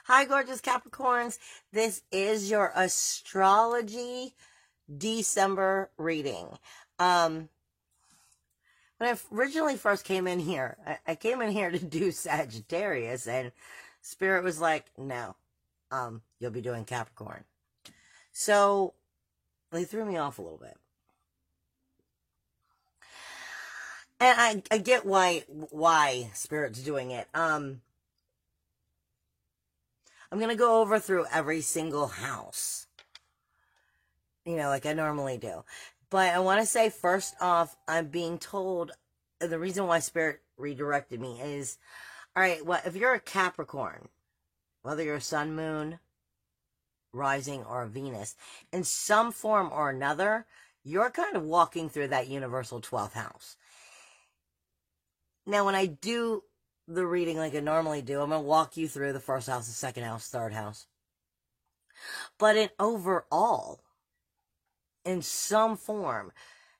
Hi, gorgeous Capricorns. This is your astrology December reading. When I originally first came in here, I came in here to do Sagittarius, and Spirit was like, no, you'll be doing Capricorn. So they threw me off a little bit. And I get why Spirit's doing it. I'm going to go over through every single house, like I normally do. But I want to say, first off, I'm being told the reason why Spirit redirected me is, all right, well, if you're a Capricorn, whether you're a sun, moon, rising, or a Venus, in some form or another, you're kind of walking through that universal 12th house. Now, when I do the reading like I normally do, I'm going to walk you through the first house, the second house, third house. But in overall, in some form,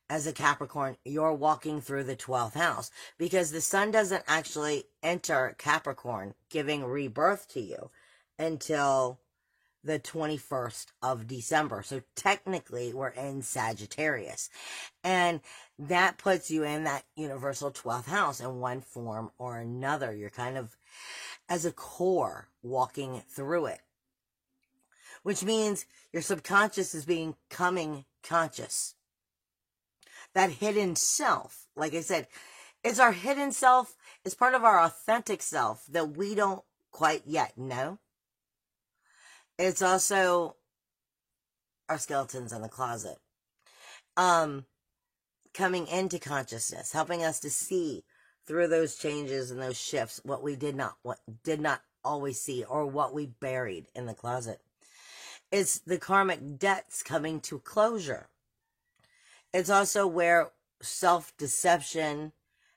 as a Capricorn, you're walking through the 12th house, because the sun doesn't actually enter Capricorn, giving rebirth to you, until the 21st of December. So technically, we're in Sagittarius. And that puts you in that universal 12th house in one form or another. You're kind of, as a core, walking through it. Which means your subconscious is becoming conscious. That hidden self, like I said, is our hidden self, is part of our authentic self that we don't quite yet know. It's also our skeletons in the closet. Coming into consciousness, helping us to see through those changes and those shifts what did not always see, or what we buried in the closet. It's the karmic debts coming to closure. It's also where self-deception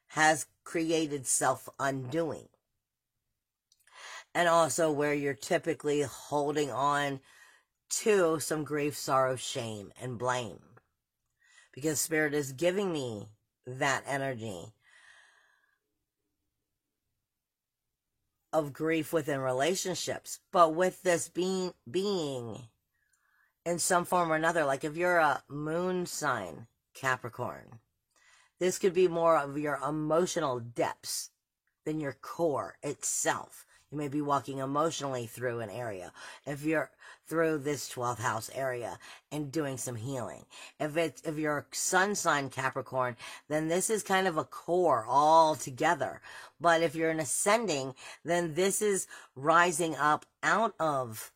has created self-undoing. And also where you're typically holding on to some grief, sorrow, shame, and blame. Because Spirit is giving me that energy of grief within relationships. But with this being in some form or another, like if you're a moon sign Capricorn, this could be more of your emotional depths than your core itself. You may be walking emotionally through an area. If you're through this 12th house area and doing some healing. If you're a sun sign Capricorn, then this is kind of a core all together. But if you're an ascending, then this is rising up out of,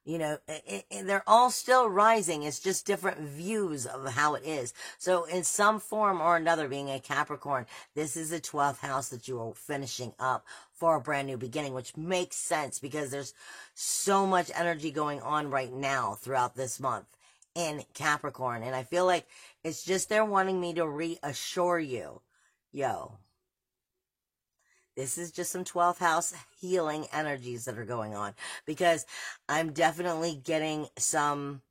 they're all still rising. It's just different views of how it is. So in some form or another, being a Capricorn, this is the 12th house that you are finishing up for a brand new beginning, which makes sense because there's so much energy going on right now throughout this month in Capricorn. And I feel like it's just they're wanting me to reassure you, this is just some 12th house healing energies that are going on, because I'm definitely getting some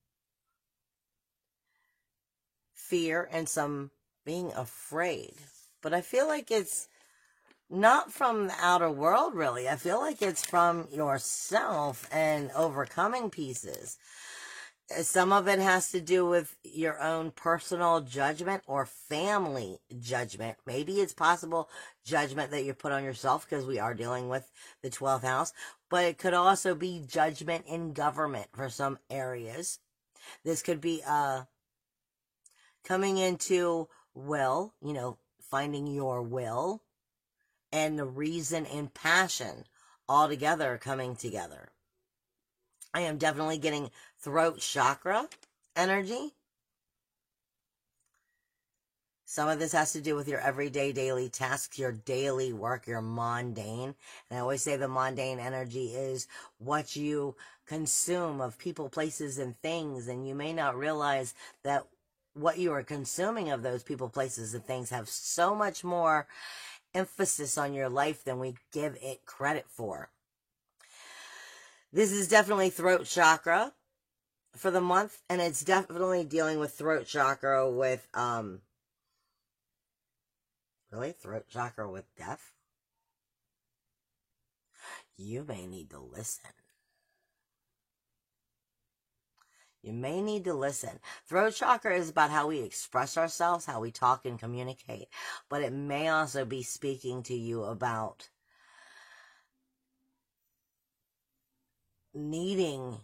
fear and some being afraid. But I feel like it's not from the outer world, really. I feel like it's from yourself and overcoming pieces. Some of it has to do with your own personal judgment or family judgment. Maybe it's possible judgment that you put on yourself, because we are dealing with the 12th house. But it could also be judgment in government for some areas. This could be coming into will, finding your will and the reason and passion all together coming together. I am definitely getting throat chakra energy. Some of this has to do with your everyday daily tasks, your daily work, your mundane. And I always say the mundane energy is what you consume of people, places, and things. And you may not realize that what you are consuming of those people, places, and things have so much more emphasis on your life than we give it credit for. This is definitely throat chakra for the month, and it's definitely dealing with throat chakra with, really? Throat chakra with death? You may need to listen. You may need to listen. Throat chakra is about how we express ourselves, how we talk and communicate. But it may also be speaking to you about needing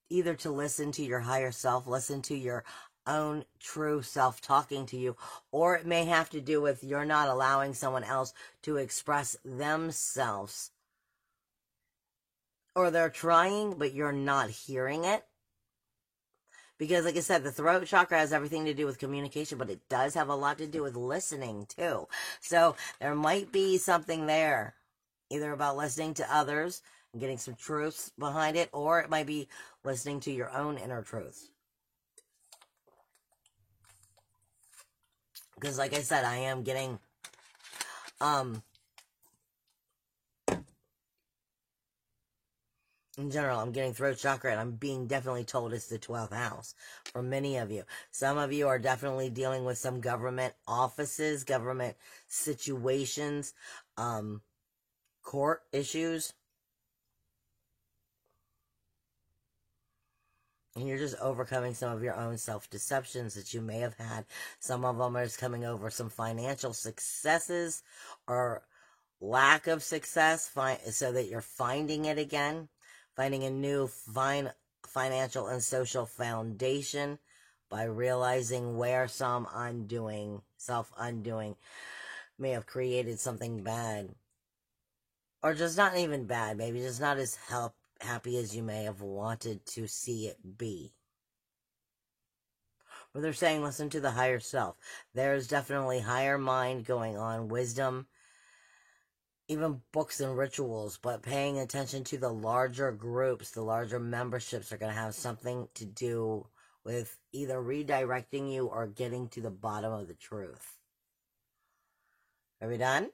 either to listen to your higher self, listen to your own true self talking to you, or it may have to do with you're not allowing someone else to express themselves. Or they're trying, but you're not hearing it. Because, like I said, the throat chakra has everything to do with communication, but it does have a lot to do with listening, too. So there might be something there, either about listening to others and getting some truths behind it, or it might be listening to your own inner truths. Because, like I said, I am getting, in general, I'm getting throat chakra, and I'm being definitely told it's the 12th house for many of you. Some of you are definitely dealing with some government offices, government situations, court issues. And you're just overcoming some of your own self-deceptions that you may have had. Some of them are just coming over some financial successes or lack of success, so that you're finding it again, finding a new financial and social foundation by realizing where some self-undoing may have created something bad. Or just not even bad, maybe just not as happy as you may have wanted to see it be. But they're saying listen to the higher self. There's definitely higher mind going on, wisdom, even books and rituals, but paying attention to the larger groups, the larger memberships are going to have something to do with either redirecting you or getting to the bottom of the truth. Are we done?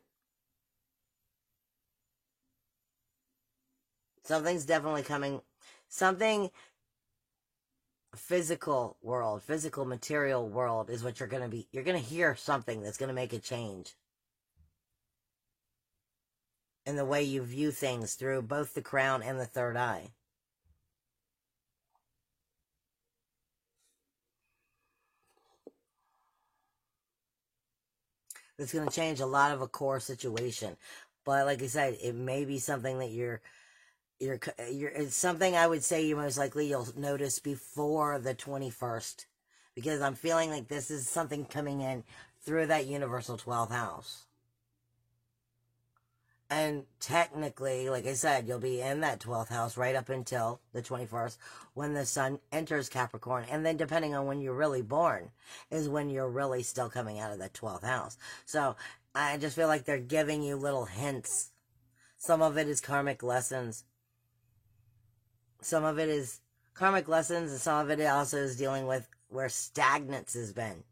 Something's definitely coming. Something physical world, physical material world is what you're going to be. You're going to hear something that's going to make a change in the way you view things through both the crown and the third eye. It's going to change a lot of a core situation. But like I said, it may be something that it's something I would say you most likely you'll notice before the 21st. Because I'm feeling like this is something coming in through that universal 12th house. And technically, like I said, you'll be in that 12th house right up until the 21st when the sun enters Capricorn. And then depending on when you're really born is when you're really still coming out of that 12th house. So I just feel like they're giving you little hints. Some of it is karmic lessons. Some of it is karmic lessons, and some of it also is dealing with where stagnance has been.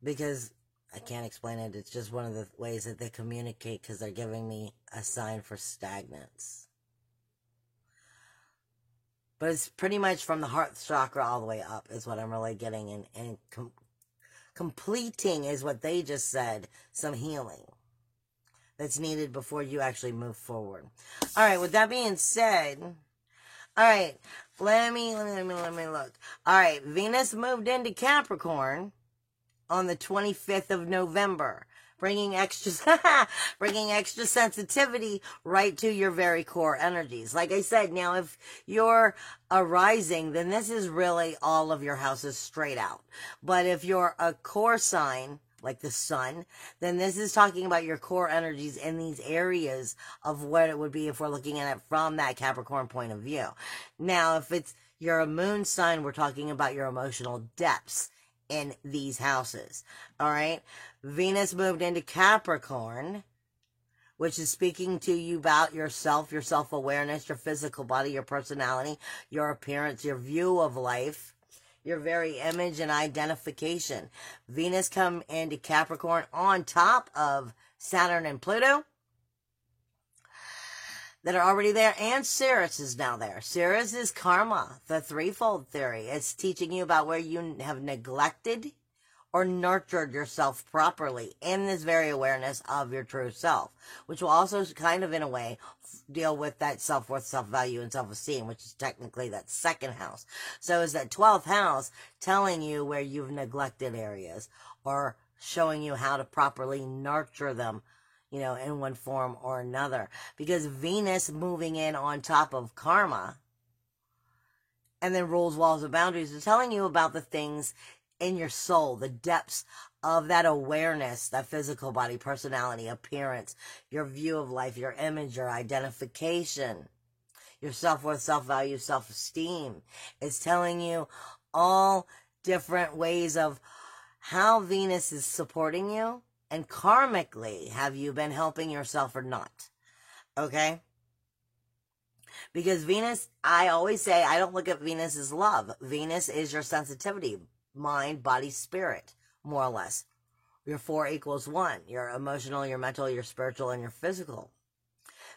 Because I can't explain it. It's just one of the ways that they communicate, because they're giving me a sign for stagnance. But it's pretty much from the heart chakra all the way up is what I'm really getting. And completing is what they just said, some healing that's needed before you actually move forward. All right, with that being said, all right, let me look. All right, Venus moved into Capricorn on the 25th of November, bringing extra sensitivity right to your very core energies. Like I said, now if you're a rising, then this is really all of your houses straight out. But if you're a core sign, like the sun, then this is talking about your core energies in these areas of what it would be if we're looking at it from that Capricorn point of view. Now, if you're a moon sign, we're talking about your emotional depths in these houses. All right. Venus moved into Capricorn, which is speaking to you about yourself, your self-awareness, your physical body, your personality, your appearance, your view of life, your very image and identification. Venus come into Capricorn on top of Saturn and Pluto that are already there, and Sirius is now there. Sirius is karma, the threefold theory. It's teaching you about where you have neglected or nurtured yourself properly in this very awareness of your true self, which will also kind of, in a way, deal with that self-worth, self-value, and self-esteem, which is technically that second house. So is that 12th house telling you where you've neglected areas, or showing you how to properly nurture them, in one form or another. Because Venus moving in on top of karma, and then rules, walls, and boundaries, is telling you about the things in your soul, the depths of that awareness, that physical body, personality, appearance, your view of life, your image, your identification, your self-worth, self-value, self-esteem. It's telling you all different ways of how Venus is supporting you, and karmically, have you been helping yourself or not? Okay? Because Venus, I always say, I don't look at Venus as love. Venus is your sensitivity, mind, body, spirit, more or less. Your 4 equals 1. Your emotional, your mental, your spiritual, and your physical.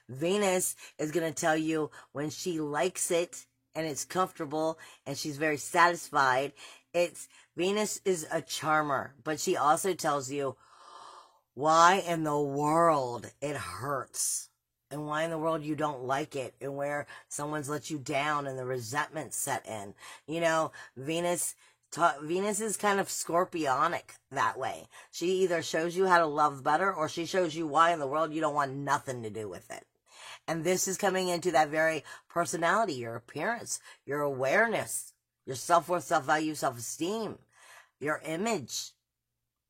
Venus is going to tell you when she likes it and it's comfortable and she's very satisfied. Venus is a charmer, but she also tells you why in the world it hurts. And why in the world you don't like it, and where someone's let you down and the resentment set in. Venus is kind of scorpionic that way. She either shows you how to love better, or she shows you why in the world you don't want nothing to do with it. And this is coming into that very personality, your appearance, your awareness, your self-worth, self-value, self-esteem, your image,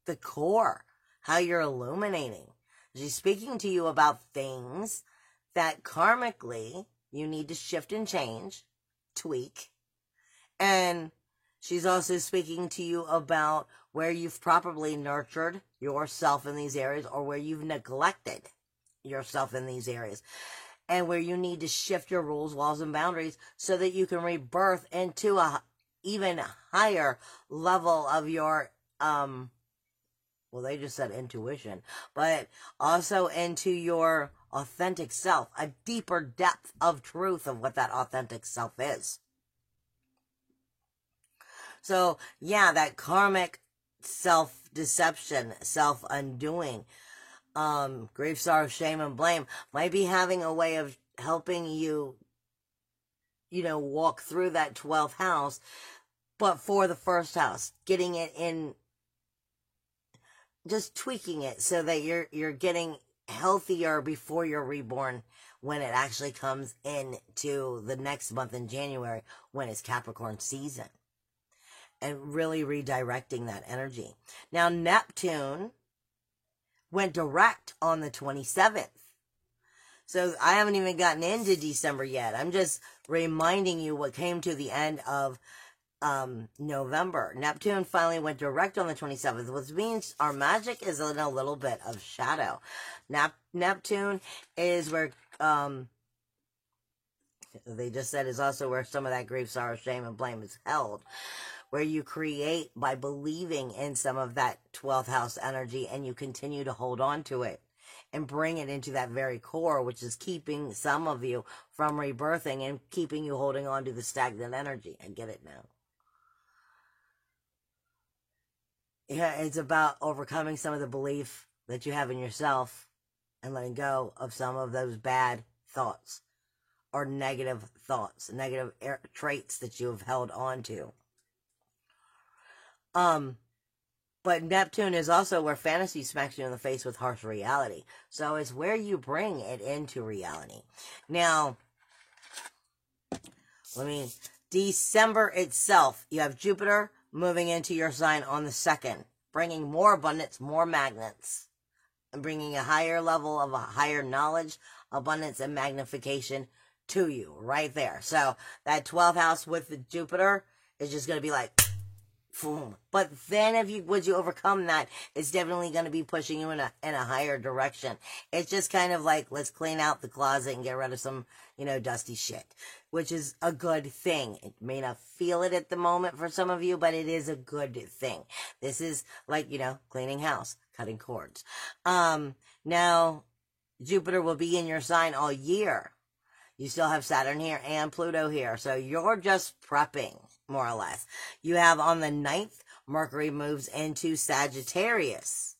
the core, how you're illuminating. She's speaking to you about things that karmically you need to shift and change, tweak. And she's also speaking to you about where you've properly nurtured yourself in these areas, or where you've neglected yourself in these areas, and where you need to shift your rules, walls, and boundaries so that you can rebirth into a even higher level of your, well, they just said intuition, but also into your authentic self, a deeper depth of truth of what that authentic self is. So, yeah, that karmic self-deception, self-undoing, grief, sorrow, shame, and blame might be having a way of helping you, walk through that 12th house, but for the first house, getting it in, just tweaking it so that you're getting healthier before you're reborn, when it actually comes into the next month in January, when it's Capricorn season, and really redirecting that energy. Now, Neptune went direct on the 27th. So I haven't even gotten into December yet. I'm just reminding you what came to the end of November. Neptune finally went direct on the 27th, which means our magic is in a little bit of shadow. Neptune is where, they just said, is also where some of that grief, sorrow, shame, and blame is held. Where you create by believing in some of that 12th house energy, and you continue to hold on to it and bring it into that very core, which is keeping some of you from rebirthing and keeping you holding on to the stagnant energy. I get it now. Yeah, it's about overcoming some of the belief that you have in yourself and letting go of some of those bad thoughts or negative thoughts, negative traits that you have held on to. But Neptune is also where fantasy smacks you in the face with harsh reality. So it's where you bring it into reality. Now, December itself, you have Jupiter moving into your sign on the 2nd, bringing more abundance, more magnets, and bringing a higher level of a higher knowledge, abundance, and magnification to you right there. So that 12th house with the Jupiter is just going to be like, boom. But then would you overcome that, it's definitely going to be pushing you in a higher direction. It's just kind of like, let's clean out the closet and get rid of some, dusty shit, which is a good thing. It may not feel it at the moment for some of you, but it is a good thing. This is like, cleaning house, cutting cords. Now, Jupiter will be in your sign all year. You still have Saturn here and Pluto here. So you're just prepping, more or less. You have on the 9th, Mercury moves into Sagittarius.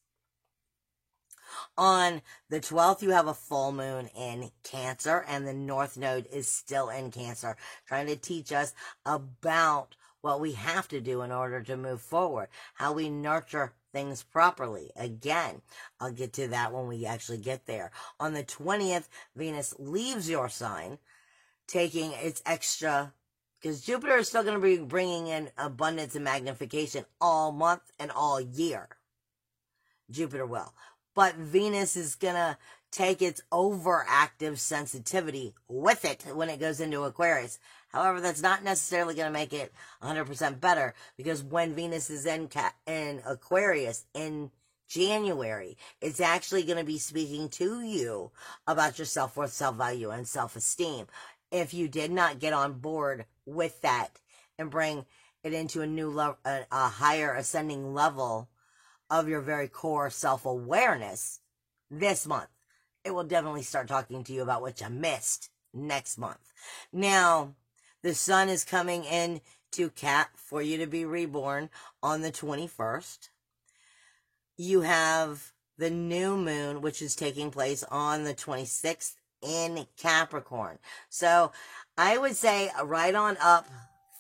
On the 12th, you have a full moon in Cancer, and the North Node is still in Cancer, trying to teach us about what we have to do in order to move forward, how we nurture things properly. Again, I'll get to that when we actually get there. On the 20th, Venus leaves your sign, taking its extra, because Jupiter is still going to be bringing in abundance and magnification all month and all year. Jupiter will. But Venus is going to take its overactive sensitivity with it when it goes into Aquarius. However, that's not necessarily going to make it 100% better, because when Venus is in Aquarius in January, it's actually going to be speaking to you about your self-worth, self-value, and self-esteem. If you did not get on board with that and bring it into a new level, a higher ascending level of your very core self-awareness this month, it will definitely start talking to you about what you missed next month. Now, the sun is coming in to Cap for you to be reborn on the 21st. You have the new moon, which is taking place on the 26th in Capricorn. So I would say right on up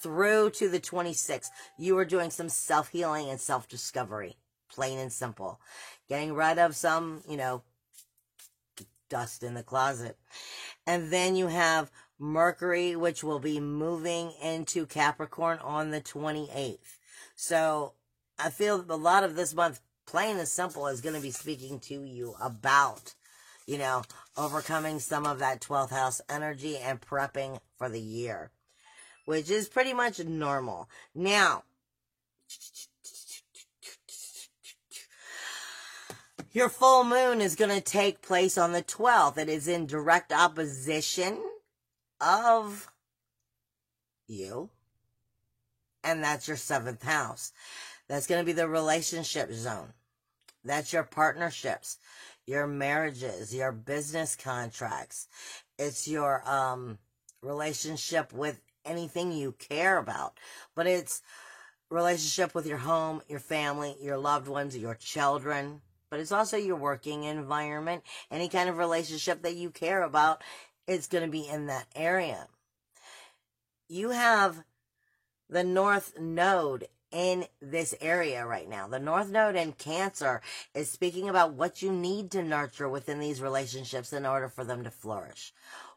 through to the 26th, you are doing some self-healing and self-discovery. Plain and simple. Getting rid of some, dust in the closet. And then you have Mercury, which will be moving into Capricorn on the 28th. So I feel a lot of this month, plain and simple, is going to be speaking to you about, overcoming some of that 12th house energy and prepping for the year, which is pretty much normal. Now, your full moon is going to take place on the 12th. It is in direct opposition of you, and that's your 7th house. That's going to be the relationship zone. That's your partnerships, your marriages, your business contracts. It's your relationship with anything you care about, but it's relationship with your home, your family, your loved ones, your children. But it's also your working environment. Any kind of relationship that you care about, it's going to be in that area. You have the North Node in this area right now. The North Node in Cancer is speaking about what you need to nurture within these relationships in order for them to flourish.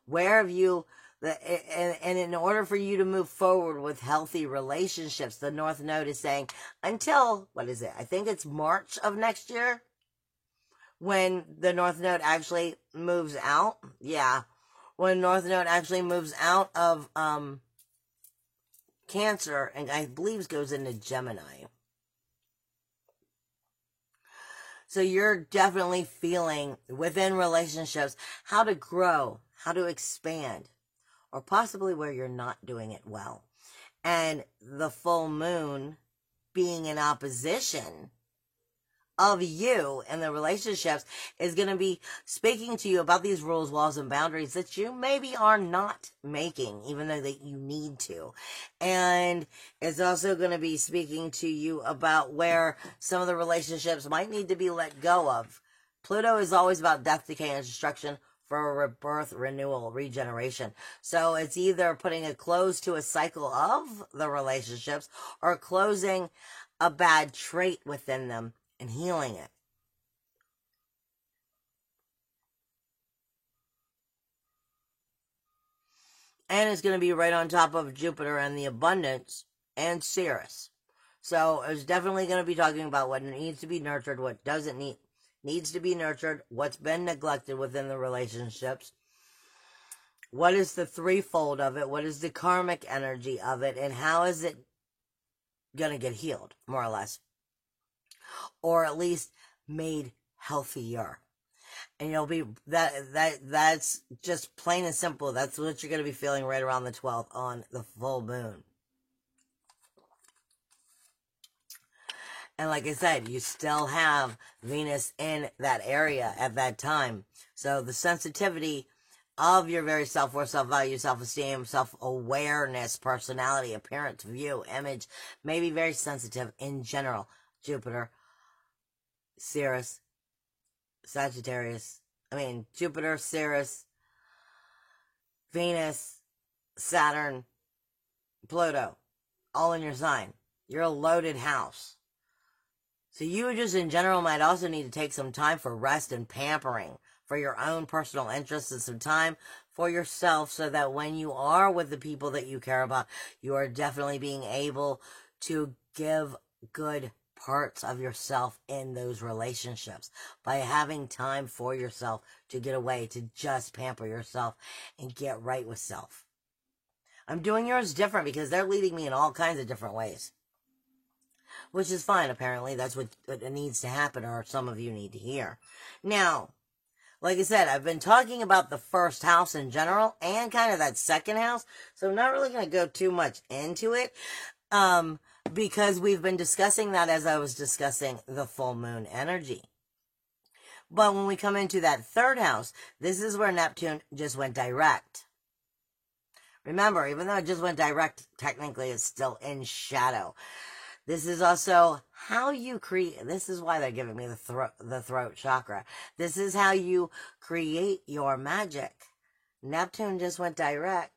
Where have you... And in order for you to move forward with healthy relationships, the North Node is saying until, I think it's March of next year, when the North Node actually moves out. Yeah. When North Node actually moves out of Cancer, and I believe goes into Gemini. So you're definitely feeling within relationships how to grow, how to expand, or possibly where you're not doing it well. And the full moon being in opposition of you and the relationships is going to be speaking to you about these rules, laws, and boundaries that you maybe are not making, even though that you need to. And it's also going to be speaking to you about where some of the relationships might need to be let go of. Pluto is always about death, decay, and destruction, for a rebirth, renewal, regeneration. So it's either putting a close to a cycle of the relationships or closing a bad trait within them and healing it. And it's going to be right on top of Jupiter and the abundance and Ceres. So it's definitely going to be talking about what needs to be nurtured, what doesn't needs to be nurtured, what's been neglected within the relationships, what is the threefold of it, what is the karmic energy of it, and how is it going to get healed, more or less, or at least made healthier. And you'll be that's just plain and simple. That's what you're going to be feeling right around the 12th on the full moon. And like I said, you still have Venus in that area at that time. So the sensitivity of your very self-worth, self-value, self-esteem, self-awareness, personality, appearance, view, image, may be very sensitive in general. Jupiter, Ceres, Sagittarius, Jupiter, Ceres, Venus, Saturn, Pluto, all in your sign. You're a loaded house. So you just in general might also need to take some time for rest and pampering for your own personal interests and some time for yourself so that when you are with the people that you care about, you are definitely being able to give good parts of yourself in those relationships by having time for yourself to get away, to just pamper yourself and get right with self. I'm doing yours different because they're leading me in all kinds of different ways. Which is fine, apparently. That's what needs to happen, or some of you need to hear. Now, like I said, I've been talking about the first house in general and kind of that second house, so I'm not really going to go too much into it because we've been discussing that as I was discussing the full moon energy. But when we come into that third house, this is where Neptune just went direct. Remember, even though it just went direct, technically it's still in shadow. This is also how you create, this is why they're giving me the throat chakra. This is how you create your magic. Neptune just went direct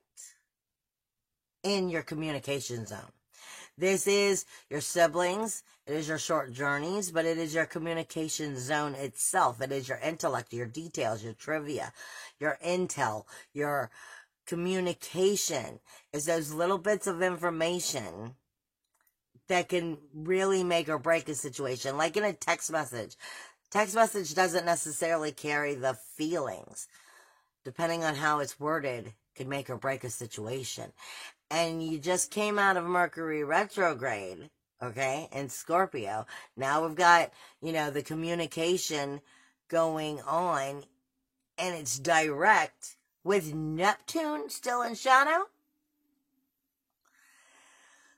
in your communication zone. This is your siblings. It is your short journeys, but it is your communication zone itself. It is your intellect, your details, your trivia, your intel, your communication. It's those little bits of information that can really make or break a situation. Like in a text message. Text message doesn't necessarily carry the feelings. Depending on how it's worded, could make or break a situation. And you just came out of Mercury retrograde, okay, in Scorpio. Now we've got, the communication going on, and it's direct with Neptune still in shadow.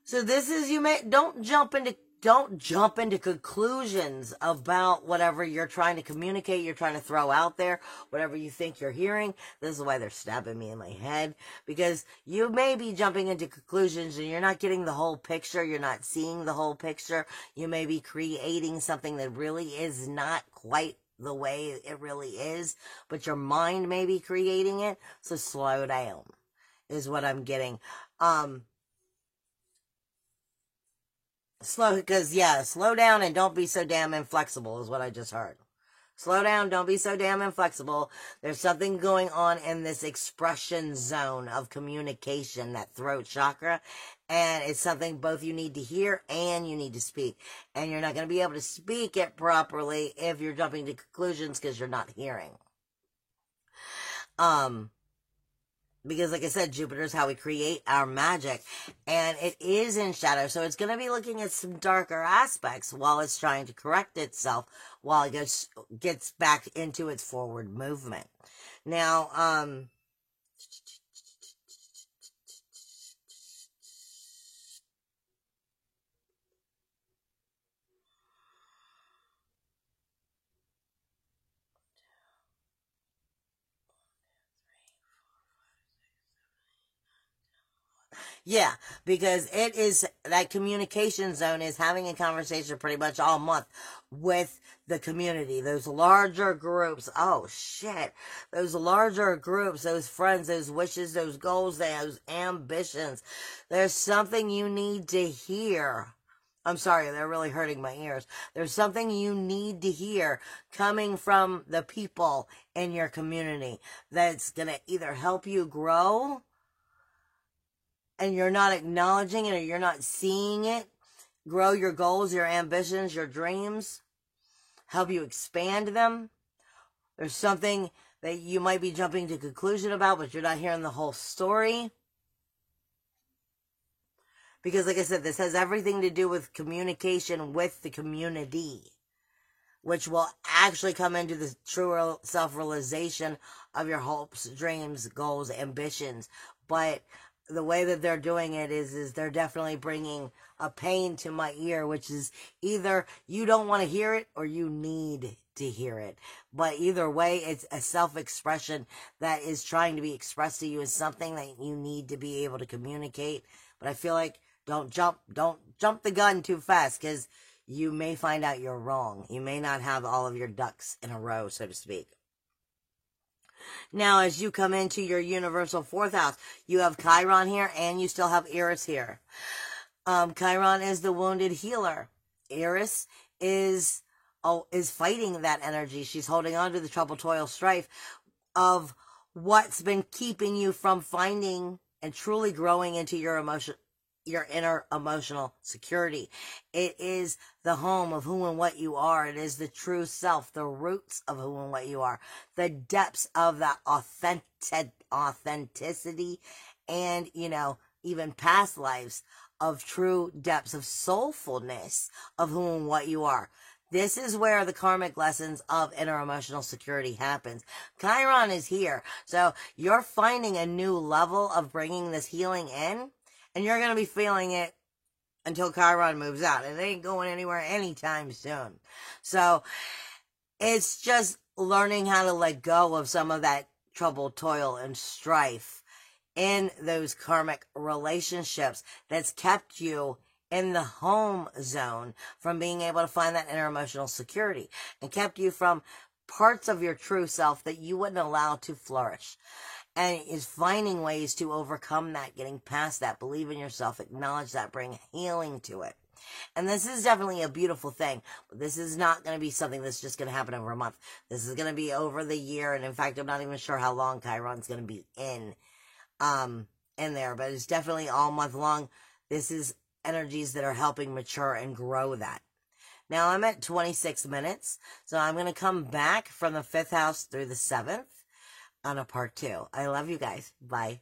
So this is, don't jump into conclusions about whatever you're trying to communicate, you're trying to throw out there, whatever you think you're hearing. This is why they're stabbing me in my head, because you may be jumping into conclusions and you're not getting the whole picture, you're not seeing the whole picture. You may be creating something that really is not quite the way it really is, but your mind may be creating it. So slow down is what I'm getting. Slow down and don't be so damn inflexible is what I just heard. Slow down, don't be so damn inflexible. There's something going on in this expression zone of communication, that throat chakra, and it's something both you need to hear and you need to speak. And you're not going to be able to speak it properly if you're jumping to conclusions because you're not hearing. Because like I said, Jupiter is how we create our magic, and it is in shadow, so it's going to be looking at some darker aspects while it's trying to correct itself, while it gets back into its forward movement. Now, yeah, because it is, that communication zone is having a conversation pretty much all month with the community, those larger groups. Oh shit, those larger groups, those friends, those wishes, those goals, those ambitions. There's something you need to hear. I'm sorry, they're really hurting my ears. There's something you need to hear coming from the people in your community that's going to either help you grow, and you're not acknowledging it or you're not seeing it, grow your goals, your ambitions, your dreams, help you expand them. There's something that you might be jumping to conclusion about, but you're not hearing the whole story. Because like I said, this has everything to do with communication with the community, which will actually come into the true self-realization of your hopes, dreams, goals, ambitions. But the way that they're doing it is they're definitely bringing a pain to my ear, which is either you don't want to hear it or you need to hear it. But either way, it's a self-expression that is trying to be expressed to you as something that you need to be able to communicate. But I feel like don't jump the gun too fast, because you may find out you're wrong. You may not have all of your ducks in a row, so to speak. Now, as you come into your universal fourth house, you have Chiron here and you still have Eris here. Chiron is the wounded healer. Eris is fighting that energy. She's holding on to the trouble, toil, strife of what's been keeping you from finding and truly growing into your inner emotional security. It is the home of who and what you are. It is the true self, the roots of who and what you are, the depths of that authenticity, and, even past lives of true depths of soulfulness of who and what you are. This is where the karmic lessons of inner emotional security happens. Chiron is here. So you're finding a new level of bringing this healing in, and you're going to be feeling it until Chiron moves out. It ain't going anywhere anytime soon. So it's just learning how to let go of some of that trouble, toil, and strife in those karmic relationships that's kept you in the home zone from being able to find that inner emotional security, and kept you from parts of your true self that you wouldn't allow to flourish. And is finding ways to overcome that, getting past that, believe in yourself, acknowledge that, bring healing to it. And this is definitely a beautiful thing, but this is not going to be something that's just going to happen over a month. This is going to be over the year, and in fact, I'm not even sure how long Chiron's going to be in there, but it's definitely all month long. This is energies that are helping mature and grow that. Now I'm at 26 minutes, so I'm going to come back from the 5th house through the 7th on a part 2. I love you guys. Bye.